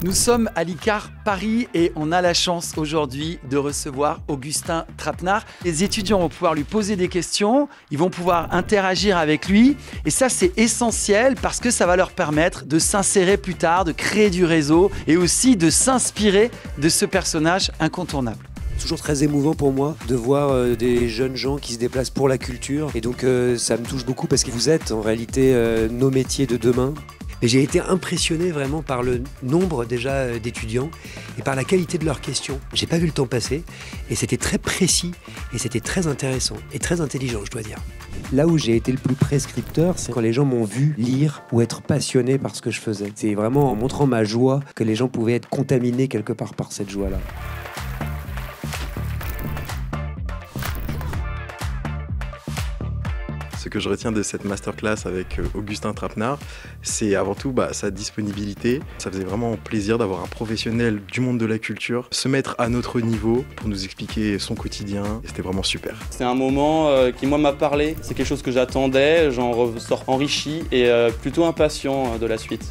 Nous sommes à l'ICAR Paris et on a la chance aujourd'hui de recevoir Augustin Trapenard. Les étudiants vont pouvoir lui poser des questions, ils vont pouvoir interagir avec lui et ça c'est essentiel parce que ça va leur permettre de s'insérer plus tard, de créer du réseau et aussi de s'inspirer de ce personnage incontournable. Toujours très émouvant pour moi de voir des jeunes gens qui se déplacent pour la culture et donc ça me touche beaucoup parce que vous êtes en réalité nos métiers de demain. Et j'ai été impressionné vraiment par le nombre déjà d'étudiants et par la qualité de leurs questions. J'ai pas vu le temps passer et c'était très précis et c'était très intéressant et très intelligent, je dois dire. Là où j'ai été le plus prescripteur, c'est quand les gens m'ont vu lire ou être passionnés par ce que je faisais. C'est vraiment en montrant ma joie que les gens pouvaient être contaminés quelque part par cette joie-là. Ce que je retiens de cette masterclass avec Augustin Trapenard, c'est avant tout sa disponibilité. Ça faisait vraiment plaisir d'avoir un professionnel du monde de la culture se mettre à notre niveau pour nous expliquer son quotidien. C'était vraiment super. C'est un moment qui moi m'a parlé, c'est quelque chose que j'attendais, j'en ressors enrichi et plutôt impatient de la suite.